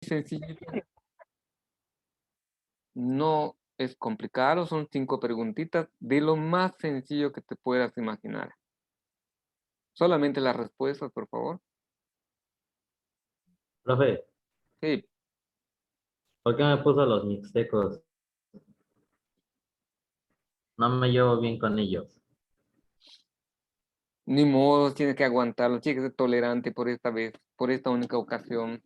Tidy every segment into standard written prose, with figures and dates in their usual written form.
sencillito. No es complicado, son 5 preguntitas de lo más sencillo que te puedas imaginar. Solamente las respuestas, por favor. Profe, Sí, ¿por qué me puso los mixtecos? No me llevo bien con ellos. ni modo, tienes que aguantarlo, tienes que ser tolerante por esta vez, por esta única ocasión.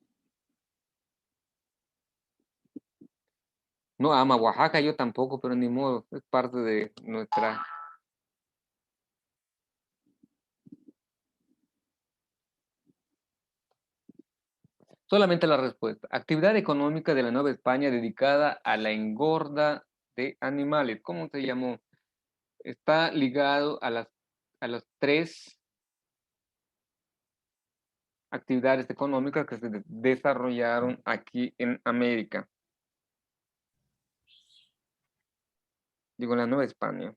No ama Oaxaca, yo tampoco, pero ni modo, es parte de nuestra... Solamente la respuesta. Actividad económica de la Nueva España dedicada a la engorda de animales. ¿Cómo se llamó? Está ligado a las 3 actividades económicas que se desarrollaron aquí en América. Digo, en la Nueva España.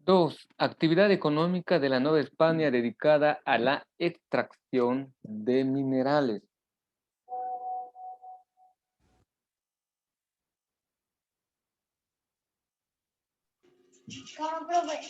Dos, actividad económica de la Nueva España dedicada a la extracción de minerales. ¿Cómo, profe?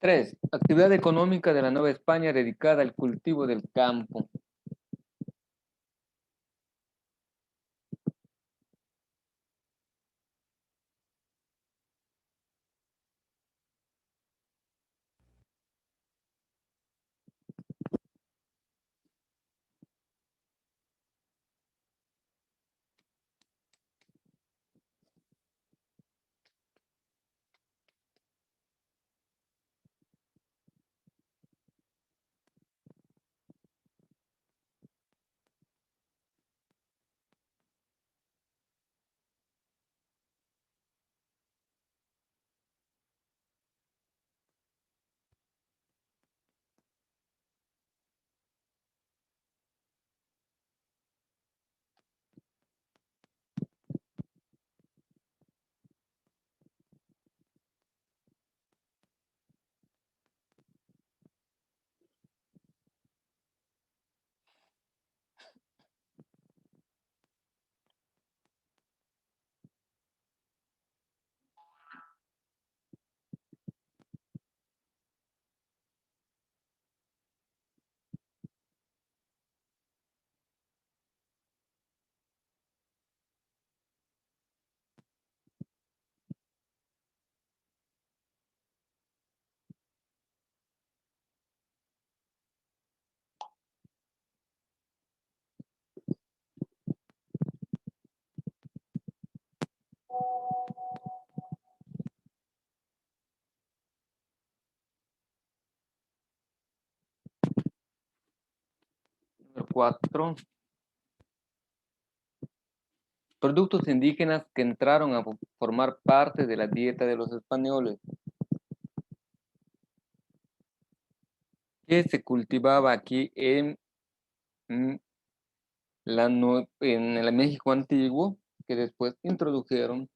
Tres, actividad económica de la Nueva España dedicada al cultivo del campo. 4. Productos indígenas que entraron a formar parte de la dieta de los españoles. Que se cultivaba aquí mm, en el México antiguo, que después introdujeron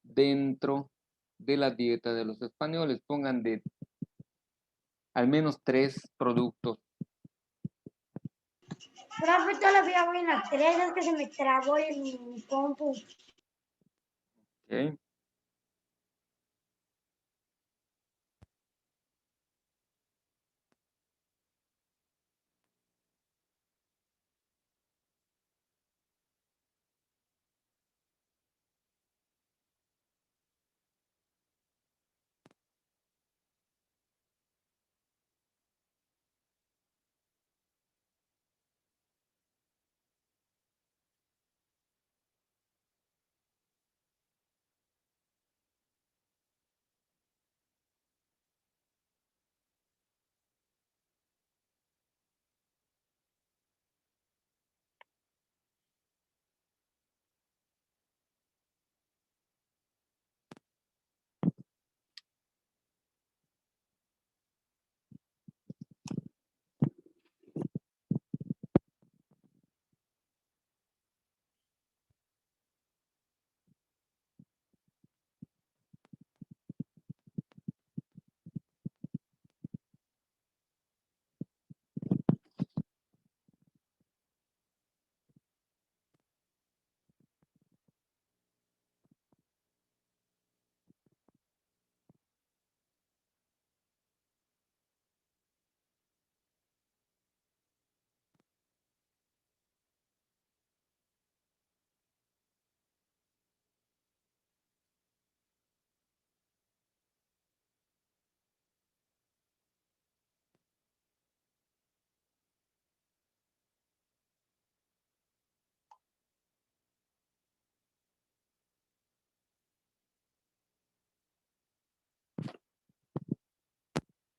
dentro de la dieta de los españoles. Pongan de al menos 3 productos. Profe, todavía voy en las 3, es que se me trabó el compu. ¿Ok?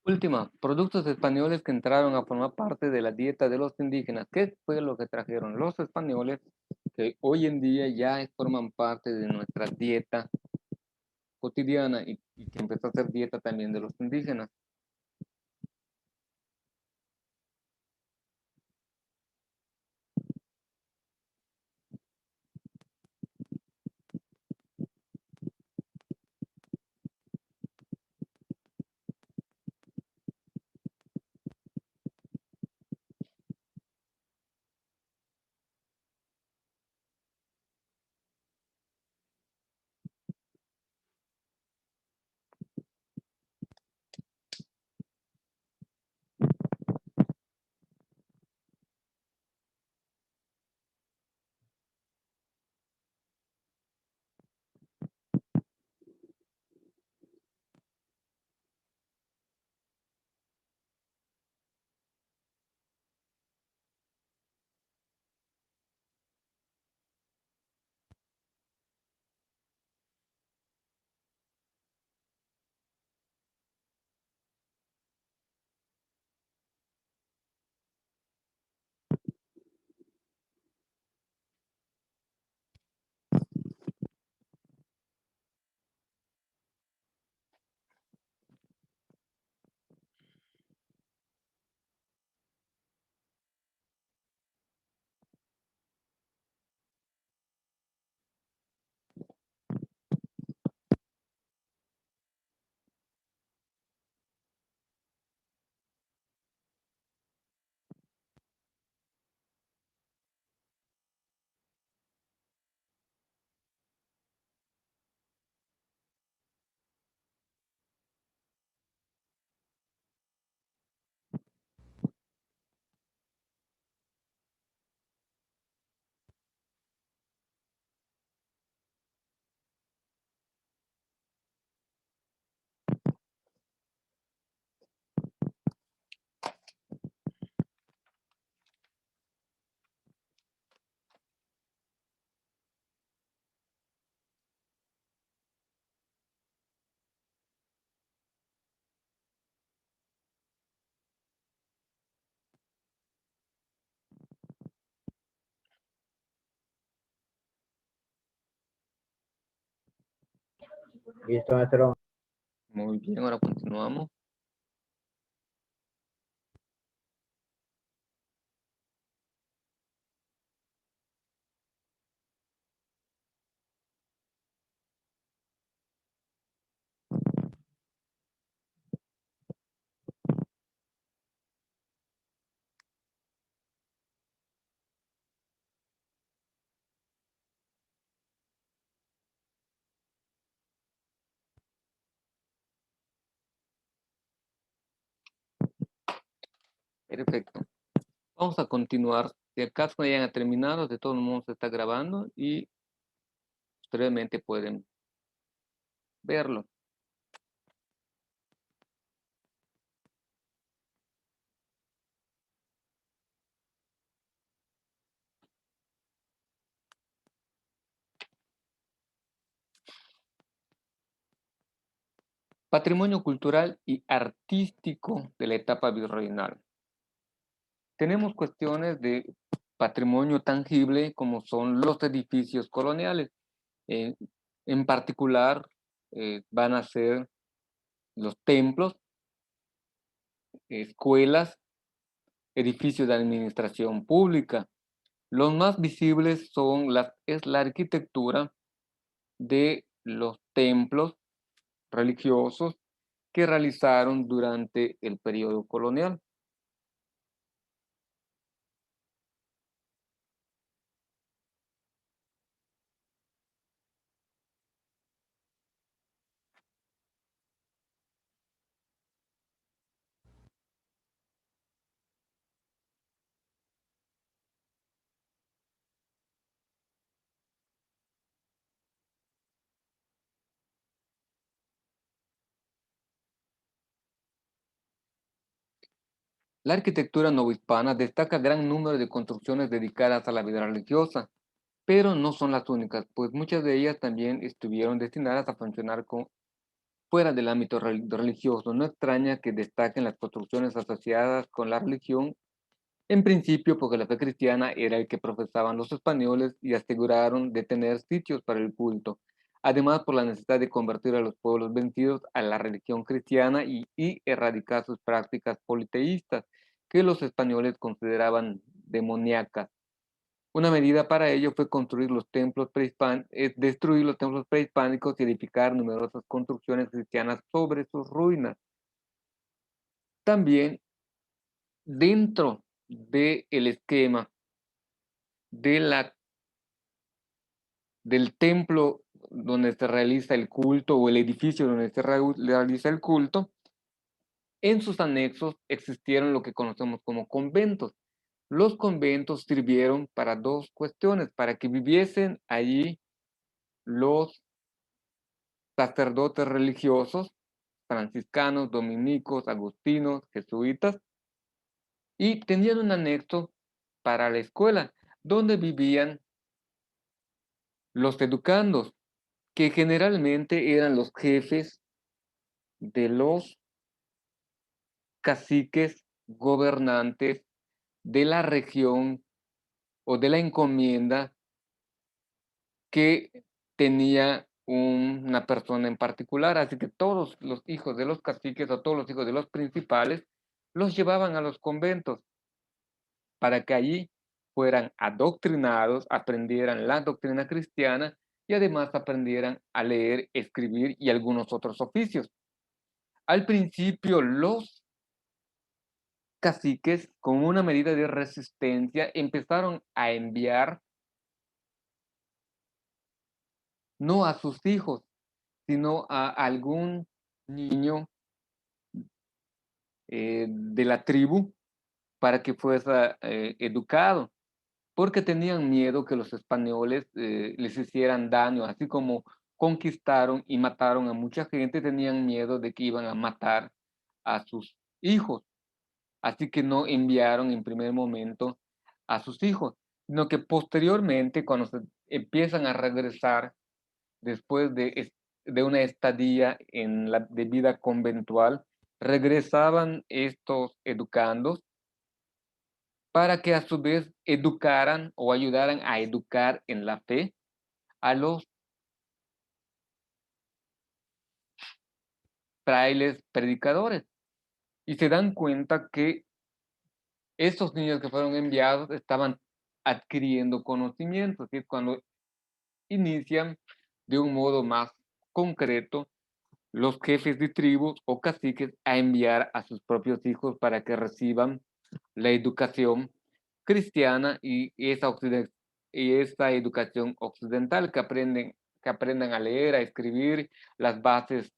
Última, productos españoles que entraron a formar parte de la dieta de los indígenas. ¿Qué fue lo que trajeron los españoles que hoy en día ya forman parte de nuestra dieta cotidiana y que empezó a ser dieta también de los indígenas? Listo, maestro. Muy bien, ahora continuamos. Perfecto. Vamos a continuar. Si acaso no hayan terminado, de todos modos se está grabando y posteriormente pueden verlo. Patrimonio cultural y artístico de la etapa virreinal. Tenemos cuestiones de patrimonio tangible como son los edificios coloniales. Eh, en particular, van a ser los templos, escuelas, edificios de administración pública. Los más visibles es la arquitectura de los templos religiosos que realizaron durante el periodo colonial. La arquitectura novohispana destaca gran número de construcciones dedicadas a la vida religiosa, pero no son las únicas, pues muchas de ellas también estuvieron destinadas a funcionar fuera del ámbito religioso. No extraña que destaquen las construcciones asociadas con la religión, en principio porque la fe cristiana era el que profesaban los españoles y aseguraron de tener sitios para el culto. Además, por la necesidad de convertir a los pueblos vencidos a la religión cristiana y erradicar sus prácticas politeístas, que los españoles consideraban demoníacas. Una medida para ello fue destruir los templos prehispánicos y edificar numerosas construcciones cristianas sobre sus ruinas. También dentro del esquema de del templo donde se realiza el culto o el edificio donde se realiza el culto, en sus anexos existieron lo que conocemos como conventos. Los conventos sirvieron para dos cuestiones: para que viviesen allí los sacerdotes religiosos, franciscanos, dominicos, agustinos, jesuitas, y tenían un anexo para la escuela, donde vivían los educandos, que generalmente eran los jefes de los caciques gobernantes de la región o de la encomienda que tenía una persona en particular. Así que todos los hijos de los caciques o todos los hijos de los principales los llevaban a los conventos para que allí fueran adoctrinados, aprendieran la doctrina cristiana y además aprendieran a leer, escribir y algunos otros oficios. Al principio, los caciques, como una medida de resistencia, empezaron a enviar no a sus hijos, sino a algún niño de la tribu para que fuese educado, porque tenían miedo que los españoles les hicieran daño, así como conquistaron y mataron a mucha gente, tenían miedo de que iban a matar a sus hijos. Así que no enviaron en primer momento a sus hijos, sino que posteriormente, cuando se empiezan a regresar después de una estadía de vida conventual, regresaban estos educandos para que a su vez educaran o ayudaran a educar en la fe a los frailes predicadores. Y se dan cuenta que estos niños que fueron enviados estaban adquiriendo conocimientos, y es cuando inician de un modo más concreto los jefes de tribus o caciques a enviar a sus propios hijos para que reciban la educación cristiana y esa educación occidental, que aprendan a leer, a escribir, las bases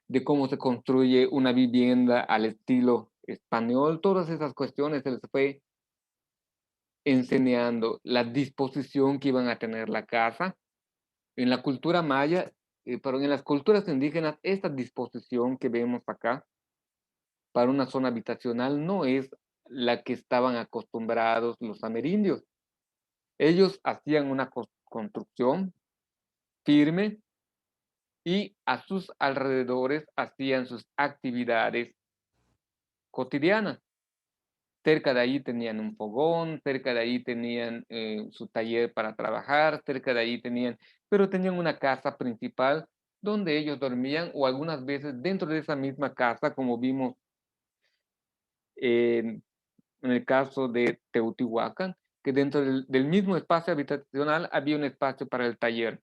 de cómo se construye una vivienda al estilo español. Todas esas cuestiones se les fue enseñando, la disposición que iban a tener la casa. En la cultura maya, pero en las culturas indígenas, esta disposición que vemos acá para una zona habitacional no es la que estaban acostumbrados los amerindios. Ellos hacían una construcción firme y a sus alrededores hacían sus actividades cotidianas. Cerca de ahí tenían un fogón, cerca de ahí tenían su taller para trabajar, cerca de ahí pero tenían una casa principal donde ellos dormían, o algunas veces dentro de esa misma casa, como vimos en el caso de Teotihuacán, que dentro del mismo espacio habitacional había un espacio para el taller.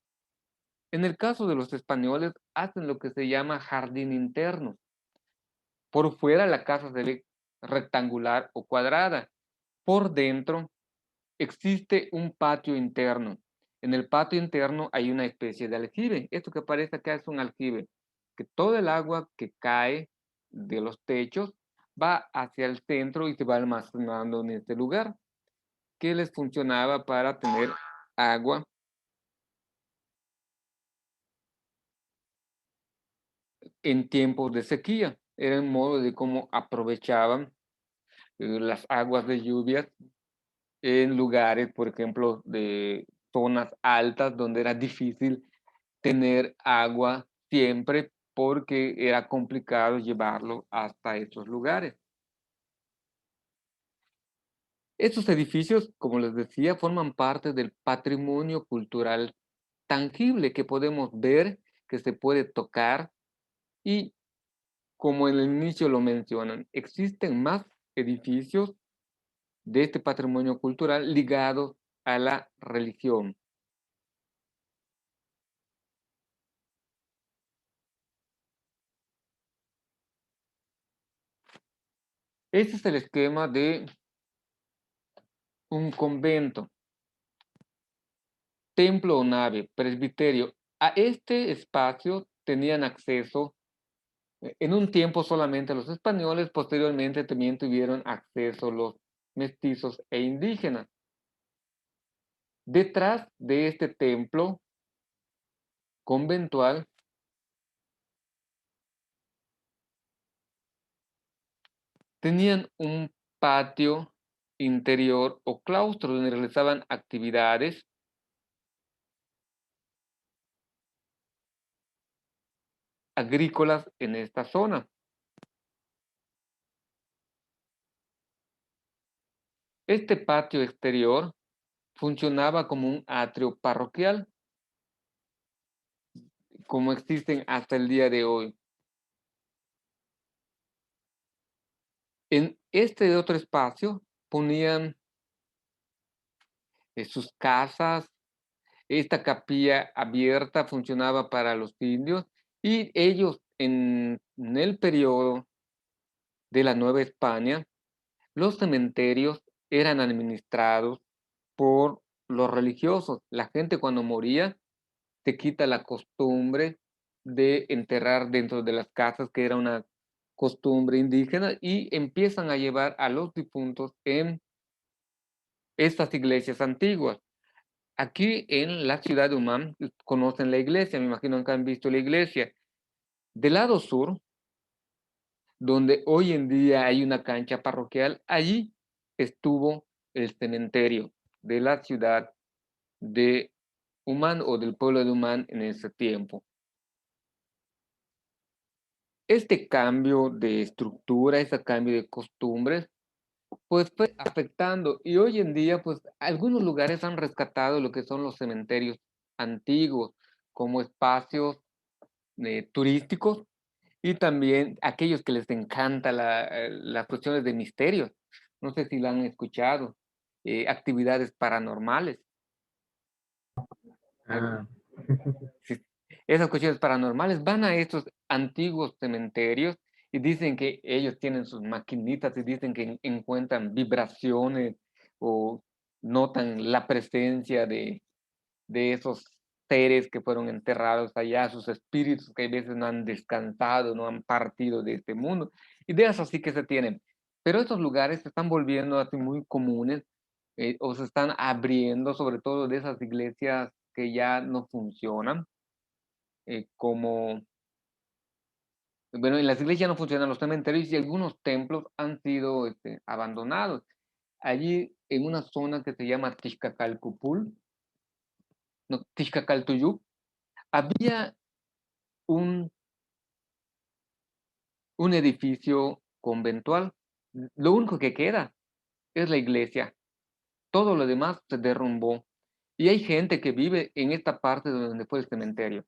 En el caso de los españoles, hacen lo que se llama jardín interno. Por fuera la casa se ve rectangular o cuadrada. Por dentro existe un patio interno. En el patio interno hay una especie de aljibe. Esto que parece acá es un aljibe, que todo el agua que cae de los techos va hacia el centro y se va almacenando en este lugar, que les funcionaba para tener agua en tiempos de sequía. Era un modo de cómo aprovechaban las aguas de lluvias en lugares, por ejemplo, de zonas altas donde era difícil tener agua siempre porque era complicado llevarlo hasta esos lugares. Estos edificios, como les decía, forman parte del patrimonio cultural tangible que podemos ver, que se puede tocar, y como en el inicio lo mencionan, existen más edificios de este patrimonio cultural ligados a la religión. Este es el esquema de un convento, templo o nave, presbiterio. A este espacio tenían acceso en un tiempo solamente los españoles, posteriormente también tuvieron acceso los mestizos e indígenas. Detrás de este templo conventual tenían un patio interior o claustro donde realizaban actividades agrícolas en esta zona. Este patio exterior funcionaba como un atrio parroquial, como existen hasta el día de hoy. En este otro espacio ponían sus casas. Esta capilla abierta funcionaba para los indios, y ellos en el periodo de la Nueva España, los cementerios eran administrados por los religiosos. La gente cuando moría se quita la costumbre de enterrar dentro de las casas, que era una costumbre indígena, y empiezan a llevar a los difuntos en estas iglesias antiguas. Aquí en la ciudad de Humán conocen la iglesia, me imagino que han visto la iglesia. Del lado sur, donde hoy en día hay una cancha parroquial, allí estuvo el cementerio de la ciudad de Humán, o del pueblo de Humán en ese tiempo. Este cambio de estructura, este cambio de costumbres, pues fue afectando, y hoy en día pues algunos lugares han rescatado lo que son los cementerios antiguos como espacios turísticos y también aquellos que les encanta las cuestiones de misterios. No sé si la han escuchado, actividades paranormales. Ah, Sí, esas cuestiones paranormales van a estos antiguos cementerios y dicen que ellos tienen sus maquinitas y dicen que encuentran vibraciones o notan la presencia de esos seres que fueron enterrados allá, sus espíritus que a veces no han descansado, no han partido de este mundo. Ideas así que se tienen. Pero estos lugares se están volviendo así muy comunes o se están abriendo, sobre todo de esas iglesias que ya no funcionan, como, bueno, en las iglesias no funcionan los cementerios y algunos templos han sido abandonados. Allí en una zona que se llama Tixcacalcupul, no, Tixcacaltuyuc, había un, un edificio conventual. Lo único que queda es la iglesia. Todo lo demás se derrumbó. Y hay gente que vive en esta parte de donde fue el cementerio.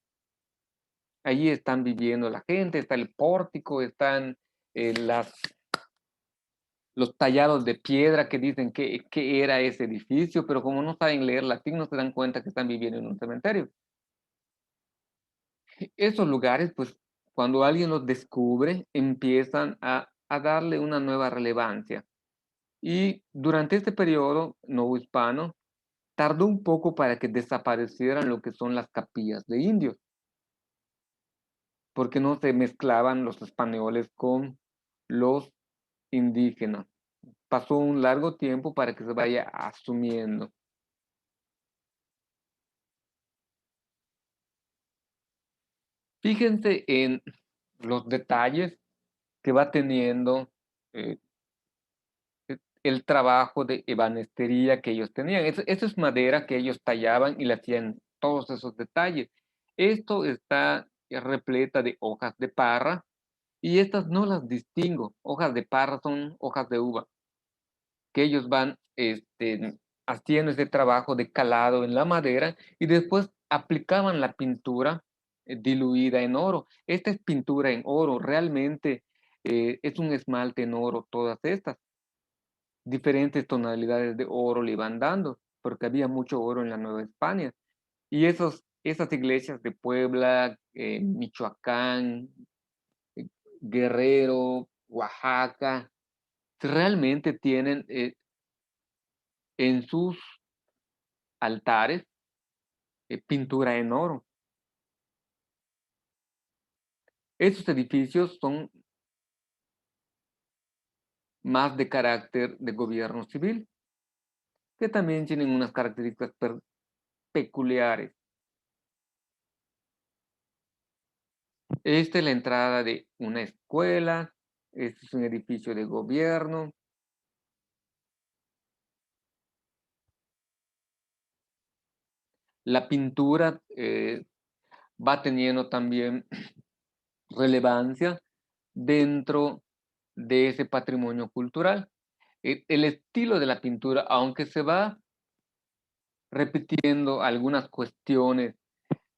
Allí están viviendo la gente, está el pórtico, están las los tallados de piedra que dicen que era ese edificio, pero como no saben leer latín, no se dan cuenta que están viviendo en un cementerio. Esos lugares, pues, cuando alguien los descubre, empiezan a darle una nueva relevancia. Y durante este periodo novohispano, tardó un poco para que desaparecieran lo que son las capillas de indios, porque no se mezclaban los españoles con los indígenas. Pasó un largo tiempo para que se vaya asumiendo. Fíjense en los detalles que va teniendo eh, el trabajo de ebanistería que ellos tenían. Eso es madera que ellos tallaban y le hacían todos esos detalles. Esto está repleta de hojas de parra y estas no las distingo. Hojas de parra son hojas de uva, que ellos van haciendo ese trabajo de calado en la madera y después aplicaban la pintura diluida en oro. Esta es pintura en oro, realmente es un esmalte en oro, todas estas. Diferentes tonalidades de oro le iban dando, porque había mucho oro en la Nueva España. Y esas iglesias de Puebla, Michoacán, Guerrero, Oaxaca, realmente tienen en sus altares pintura en oro. Estos edificios son más de carácter de gobierno civil, que también tienen unas características peculiares. Esta es la entrada de una escuela, este es un edificio de gobierno. La pintura va teniendo también relevancia dentro de ese patrimonio cultural. El estilo de la pintura, aunque se va repitiendo algunas cuestiones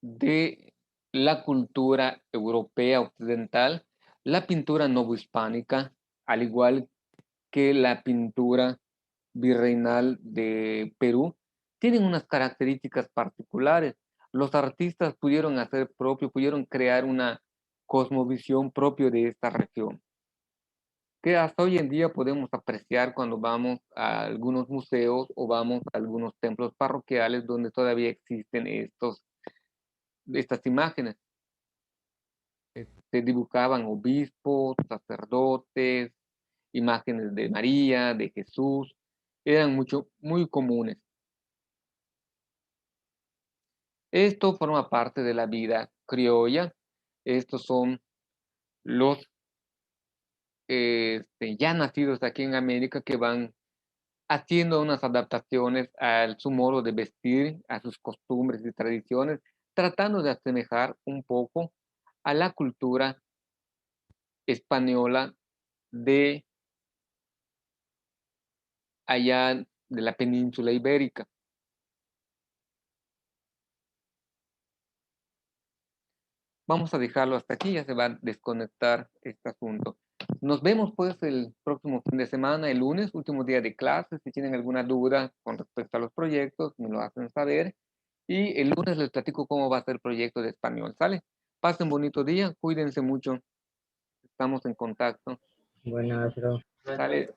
de la cultura europea occidental, la pintura novohispánica, al igual que la pintura virreinal de Perú, tienen unas características particulares. Los artistas pudieron hacer propio, pudieron crear una cosmovisión propio de esta región, que hasta hoy en día podemos apreciar cuando vamos a algunos museos o vamos a algunos templos parroquiales donde todavía existen estas imágenes. Se dibujaban obispos, sacerdotes, imágenes de María, de Jesús, eran muy comunes. Esto forma parte de la vida criolla. Estos son los ya nacidos aquí en América que van haciendo unas adaptaciones a su modo de vestir, a sus costumbres y tradiciones, tratando de asemejar un poco a la cultura española de allá de la península ibérica. vamos a dejarlo hasta aquí, ya se va a desconectar este asunto. Nos vemos pues el próximo fin de semana, el lunes, último día de clases. Si tienen alguna duda con respecto a los proyectos, me lo hacen saber. Y el lunes les platico cómo va a ser el proyecto de español, ¿sale? Pasen un bonito día, cuídense mucho, estamos en contacto. Bueno, ¿Sale?